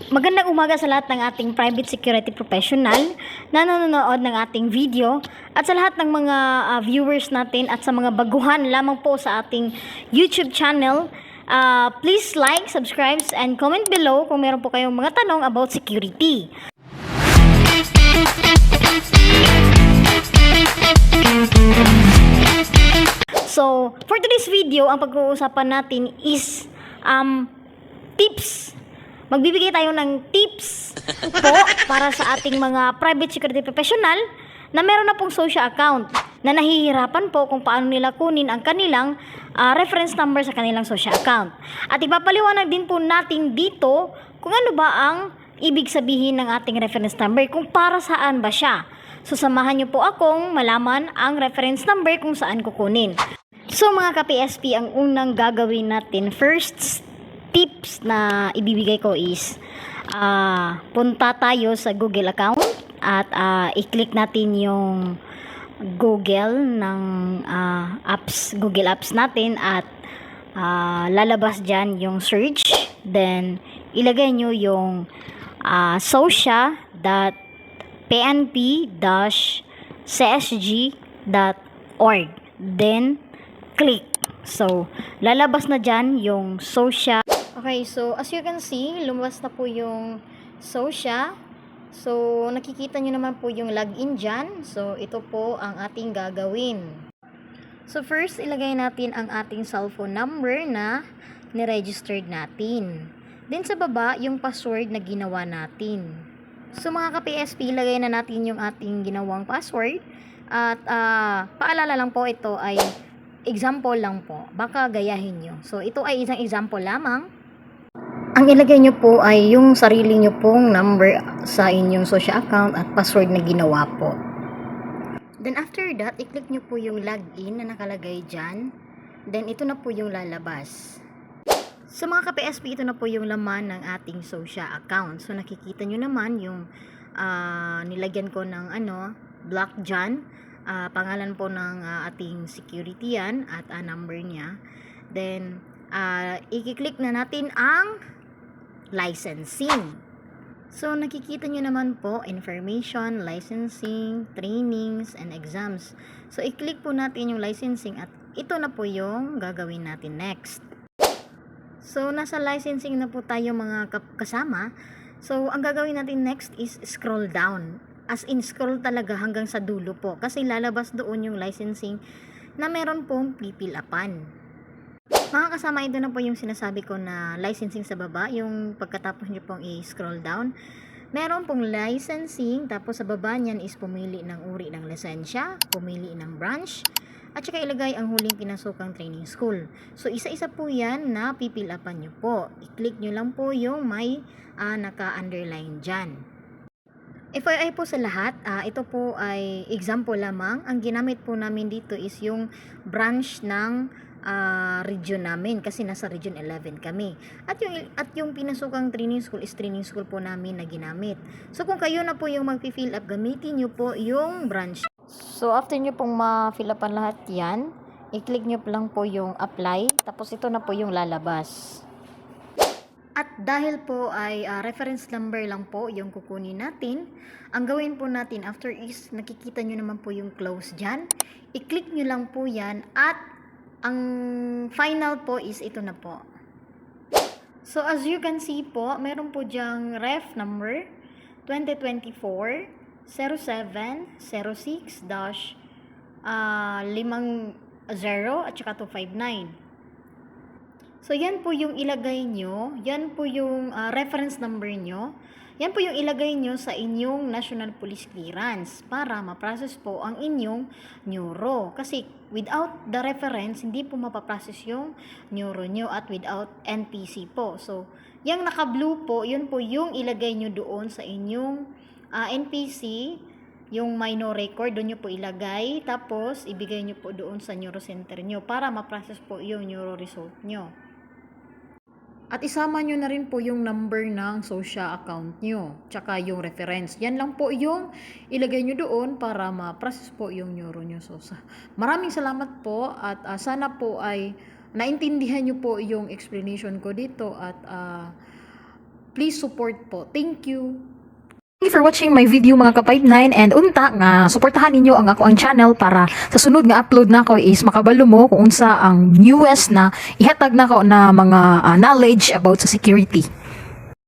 Magandang umaga sa lahat ng ating private security professional na nanonood ng ating video at sa lahat ng mga viewers natin at sa mga baguhan lamang po sa ating YouTube channel. Please like, subscribe, and comment below kung meron po kayong mga tanong about security. So, for today's video, ang pag-uusapan natin is tips. Magbibigay tayo ng tips po para sa ating mga private security professional na meron na pong social account na nahihirapan po kung paano nila kunin ang kanilang reference number sa kanilang social account. At ipapaliwanag din po natin dito kung ano ba ang ibig sabihin ng ating reference number, kung para saan ba siya. So samahan niyo po akong malaman ang reference number kung saan kukunin. So mga ka-PSP, ang unang gagawin natin, first tips na ibibigay ko is punta tayo sa Google account at i-click natin yung Google ng Google Apps natin at lalabas dyan yung search. Then ilagay nyo yung socia.pnp-csg.org, then click. So lalabas na dyan yung Socia. Okay, so as you can see, lumabas na po yung Socia. So, nakikita nyo naman po yung login dyan. So, ito po ang ating gagawin. So, first, ilagay natin ang ating cellphone number na niregistered natin. Then, sa baba, yung password na ginawa natin. So, mga ka-PSP, ilagay na natin yung ating ginawang password. At, paalala lang po, ito ay example lang po. Baka gayahin nyo. So, ito ay isang example lamang. Ang ilagay nyo po ay yung sarili nyo pong number sa inyong social account at password na ginawa po. Then after that, i-click nyo po yung login na nakalagay dyan. Then ito na po yung lalabas. Sa mga ka-PSP, ito na po yung laman ng ating social account. So nakikita nyo naman yung nilagyan ko ng black dyan. Pangalan po ng ating security yan at number niya. Then i-click na natin ang licensing. So nakikita nyo naman po, information, licensing, trainings, and exams. So i-click po natin yung licensing at ito na po yung gagawin natin next. So nasa licensing na po tayo mga kasama. So ang gagawin natin next is scroll down. As in scroll talaga hanggang sa dulo po, kasi lalabas doon yung licensing na meron pong pipilapan. Mga kasama, ito na po yung sinasabi ko na licensing sa baba, yung pagkatapos nyo pong i-scroll down. Meron pong licensing, tapos sa baba niyan is pumili ng uri ng lisensya, pumili ng branch, at saka ilagay ang huling pinasukang training school. So isa-isa po yan na pipilapan nyo po. I-click nyo lang po yung may naka-underline dyan. FYI po sa lahat, ito po ay example lamang. Ang ginamit po namin dito is yung branch ng region namin, kasi nasa region 11 kami. At yung pinasukang training school is training school po namin na ginamit. So kung kayo na po yung mag-fill up, gamitin nyo po yung branch. So after nyo pong ma-fill upan lahat yan, i-click nyo lang po yung apply, tapos ito na po yung lalabas. At dahil po ay reference number lang po yung kukunin natin, ang gawin po natin after is, nakikita nyo naman po yung close dyan. I-click nyo lang po yan at ang final po is ito na po. So as you can see po, meron po dyang ref number 2024-07-06-50 at saka 259. So yan po yung ilagay nyo, yan po yung reference number nyo, yan po yung ilagay nyo sa inyong National Police Clearance para ma-process po ang inyong neuro. Kasi without the reference, hindi po mapaprocess yung neuro nyo at without NPC po. So, yung naka-blue po, yun po yung ilagay nyo doon sa inyong NPC, yung may no record, doon nyo po ilagay. Tapos, ibigay nyo po doon sa neuro center nyo para ma-process po yung neuro result nyo. At isama nyo na rin po yung number ng social account nyo, tsaka yung reference. Yan lang po yung ilagay nyo doon para ma-process po yung neuro nyo. So, maraming salamat po at sana po ay naintindihan nyo po yung explanation ko dito at please support po. Thank you. Thank you for watching my video mga ka-59 and unta nga suportahan ninyo ang ako ang channel para sa sunod nga upload na ko is makabalo mo kung unsa ang newest na ihatag na ko na mga knowledge about sa security.